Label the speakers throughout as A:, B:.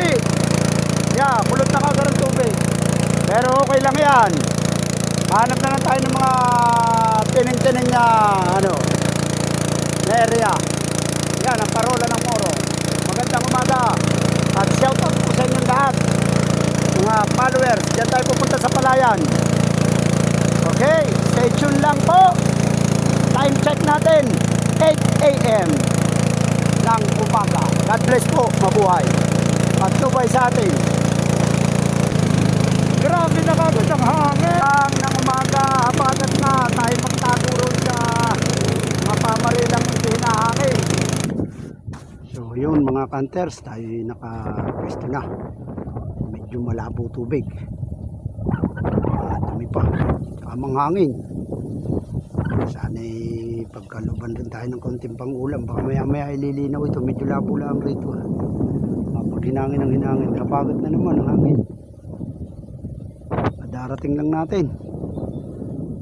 A: Hindi. Yeah, kulot na kagad ang tubig. Pero okay lang yan. Hanap na lang tayo ng mga tining-tining na ano, na area. Yan, ang parola ng Moro. Magandang umaga. At shout out po sa inyong lahat. Mga followers, diyan tayo pupunta sa Palayan. Okay, stay tuned lang po. Time check natin, 8 a.m. ng umaga. God bless po, mabuhay. Patnubay sa atin. Grabe na kagad ang hangin. Ng umaga, apagat na. Tayo magtago ron sa mga pamarilang hinahangin. So yun mga kanters, tayo nakapwesto na. Medyo malabo tubig. Dumi pa. Tamang hangin. Sana'y pagkaluban rin tayo ng konting pang-ulam. Baka maya-maya ililinaw ito. Medyo labo lang rito. Pag hinangin ang hinangin, kapagat na naman ang hangin. Darating lang natin.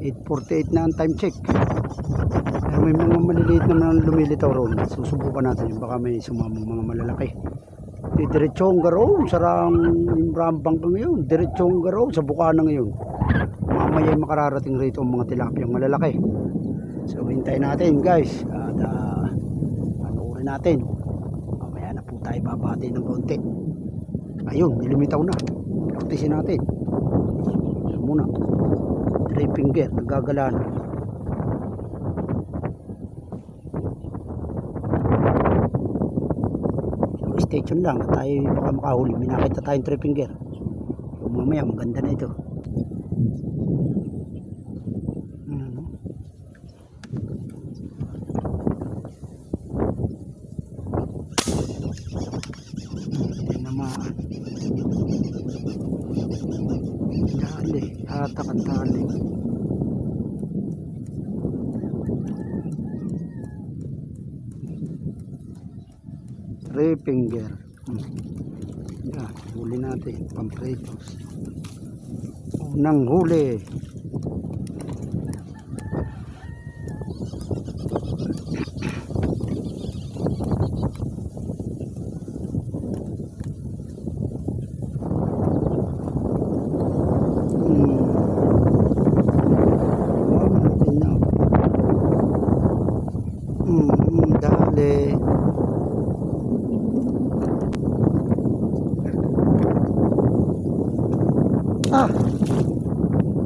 A: 8:48 na ang time check. Pero may mga maliliit naman lumilitaw roon. Susubukan natin yung baka may sumamang mga malalaki. Diretsong garo. Sarang yung rambang ka ngayon. Diretsong garo sa Bukana ngayon. Mamaya makararating rito ang mga tilapiyang malalaki. So hintayin natin guys. At panoorin natin. Mamaya na po tayo babati ng konti. Ayun, nilimitaw na. Praktisin natin. So muna. 3 finger, nagagala na. So stay tuned lang. Tayo baka makahuli. May nakita tayong 3 finger. So, mamaya maganda na ito. Tali, hatak ang tali. Three finger. Yan, huli natin, pampritos. Unang huli. Dali.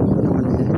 A: Ito naman na yan.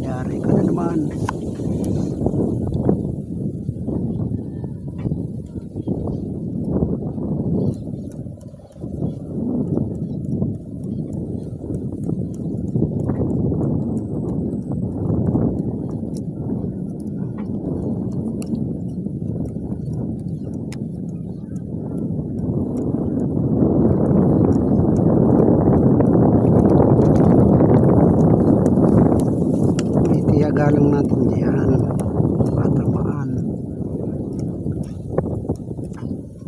A: Yari ka na naman. Galang natin diyan matamaan.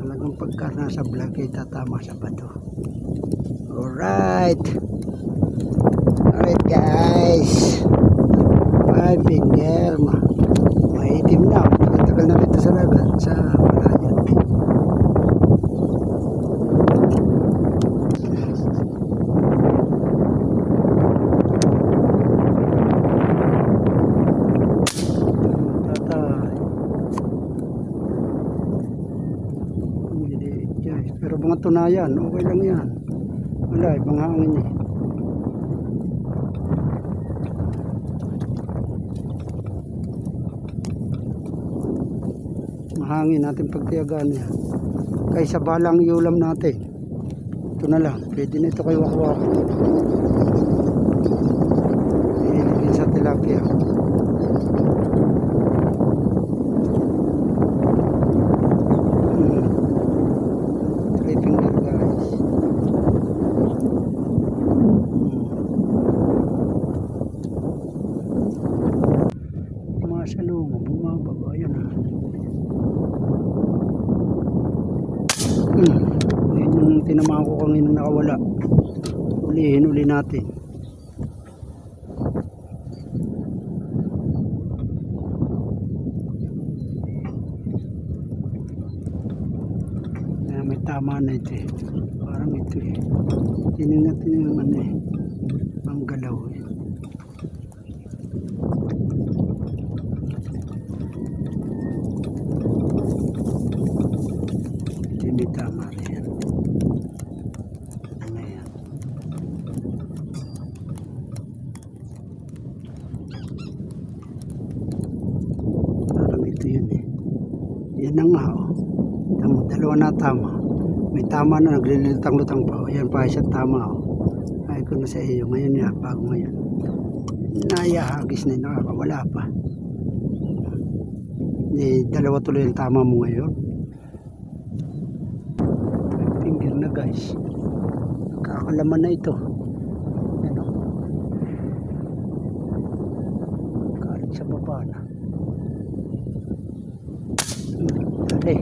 A: Talagang pagka nasa vlog ay tatama sa bato. Alright guys, 5 finger. Maitim na, tagal na rito sa lagat sa Palayan. Pero mga matunayan, okay lang yan. Wala, ibang hangin eh. Mahangin natin pagtiyagaan yan. Kaysa balang iulam natin. Ito na lang, pwede na ito kay wakwak. Iligin sa tilapia. Three finger guys. Masalungo, bumababa yan ha. Yan yung tinamaan ko kanina nakawala. Ulihin uli natin. May tama na ito eh. Parang ito eh. Tinignan ano eh. Ang galaw eh. Ito may tama na yan. Ano yan? Parang ito yun eh. Yan na nga oh. Dalawa na tama. May tama na naglilitang-lutang pa. Ayan pa siya tama. Ay ko na sa iyo. Ngayon yan. Bago ngayon. Nayahagis na. Nakakawala pa. Dalawa tuloy ang tama mo ngayon. Finger na guys. Nakakalaman na ito. Ano? Kalit sa baba na. Dali.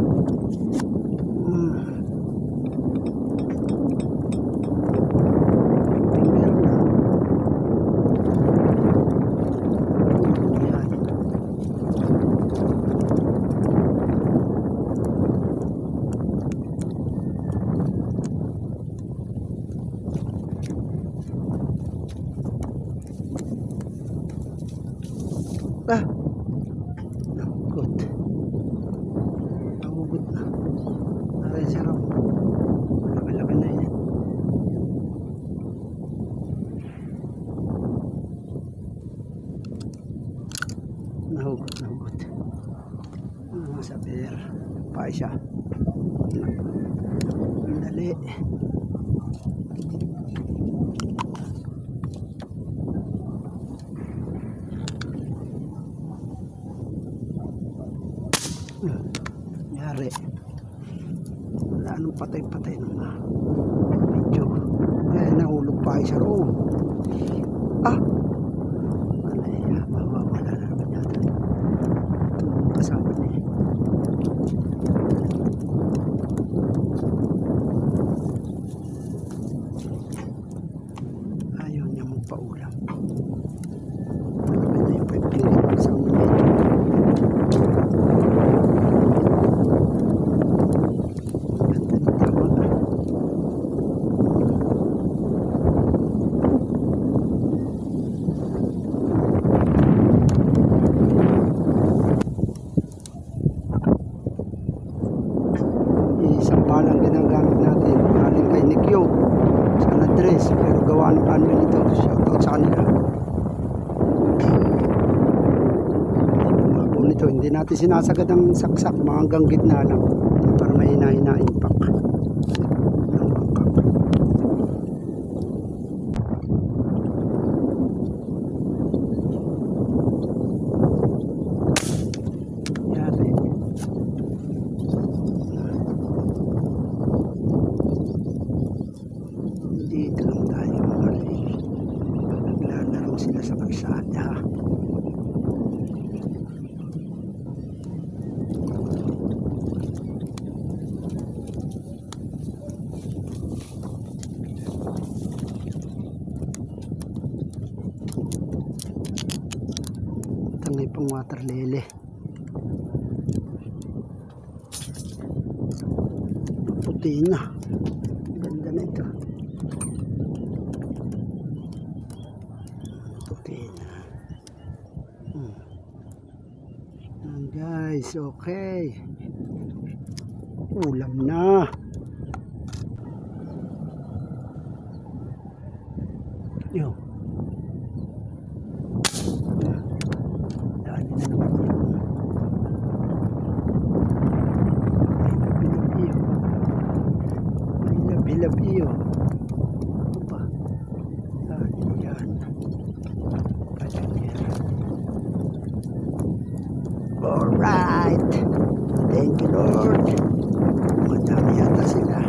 A: Ah, nahugot. Nahugot na. Ay, sarap. Malaki-laki na yan. Nahugot. Sa pier. Pa siya. Dali. Yari. Wala nung patay-patay nung video. Eh, nahulog pa siya roon. Ah! Malaya, mawawala na naman yata. Ito kasama niya. Ayaw niya magpaulam. Ano yung pagpilin kasama niya. Isang palang ginagamit natin galing kay Nikyo San Andres, pero gawa ng family ito. Shoutout sa kanila. Mga po nito, hindi natin sinasagad ang saksak, mga hanggang gitna lang para may hina-impact ng bangkak. Yari. Dito lang tayo mga rin. Naglalaro sila sa kalsada. Tangay pang water lily. Puti na. Ganda na ito. Puti na. Guys, okay. Ulam na. Yun. Dali na naman yun. May labi-labi yun. Ano ba? Yan. Alright. Thank you, Lord. Madami yata sila.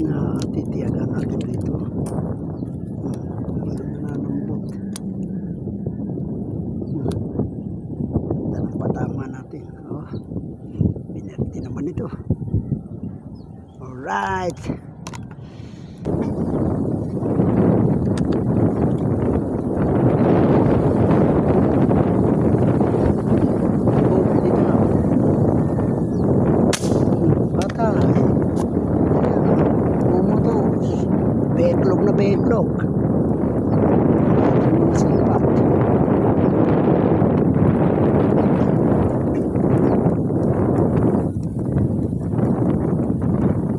A: Natitiyagan natin dito. Nanambot. Tanong patama natin. Oh, binerte naman ito. Alright. Betlog na betlog. Masipat.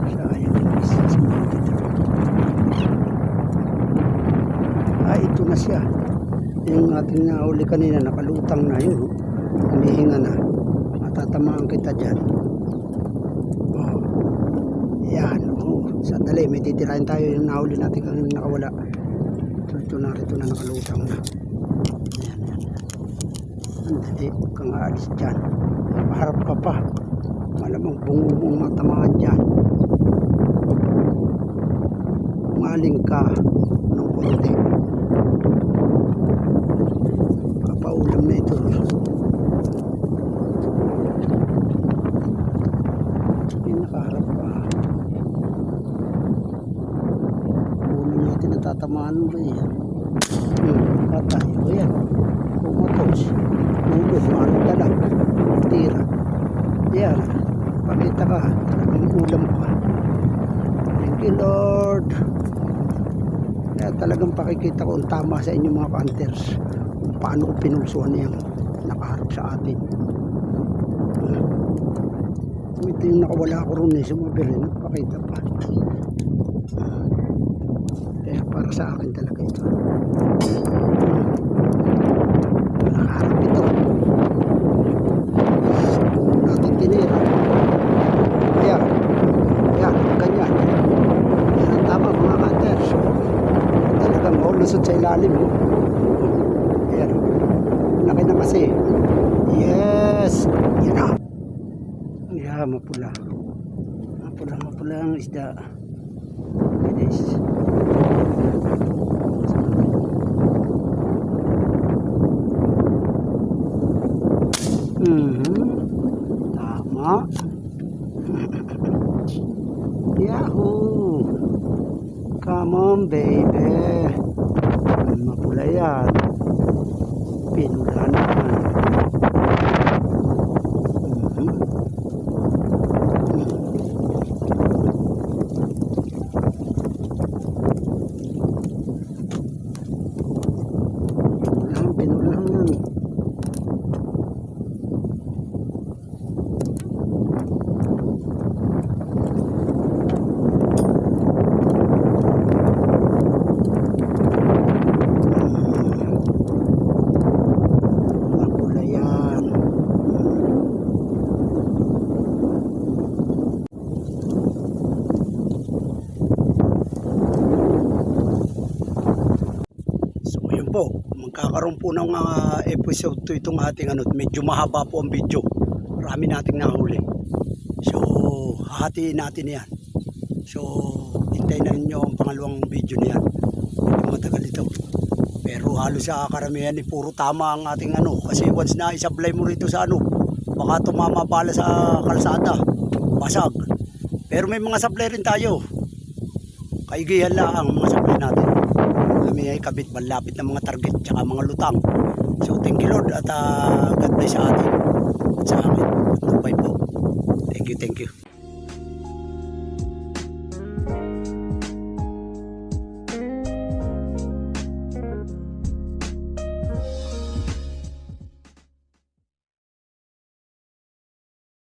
A: Sayang yung business mo dito. Ito na siya. Yung ating nahuli kanina, nakalutang na yun. Humihinga na. Matatamaan kita dyan. Oh. Yan. Sandali, may titirahin tayo yung nahuli natin kanina nakawala. Ito na nakalutang na. Ayan, yan. Sandali, huwag kang aalis dyan. Maharap ka pa. Malamang bungubong matamaan dyan. Umaling ka ng konti. Papaulam na ito. Yung nakaharap pa. Natatamaan mo ba yan? Patay. O yan. Kumatos. Ulog. Marang dalag. Tira. Yan. Pakita ka. Talagang ulam ka. Thank you, Lord. Kaya talagang pakikita ko ang tama sa inyo mga hunters. Kung paano ko pinulsuhan yung nakaharap sa atin. Ito yung nakawala ko ron eh. Sumabirin. Pakita pa. Para sa akin talaga ito. Nakaharap ito. Sa puno natin tinira. Ayan. Ayan. Ganyan. Yan ang tama mga hunters. Talagang maulusot sa ilalim. Ayan. Laki na kasi. Yes. Yan na. Ayan. Mapula. Mapula ang isda. Guys. Tama. Yahoo! Come on, baby. Mapula yan. Pinula naman. Po, magkakaroon po ng episode 2 itong ating medyo mahaba po ang video. Marami nating nahuli. So, hahatiin natin yan. So, hintayin na ninyo ang pangalawang video niyan. Medyo matagal ito. Pero halos sa karamihan puro tama ang ating kasi once na isablay mo rito sa baka tumama pala sa kalsada. Basag. Pero may mga supply rin tayo. Kaigihan lang ang mga supply natin. Kami ay kabit malapit ng mga target tsaka mga lutang. So thank you Lord at God bless sa atin at sa amin. At po. Thank you.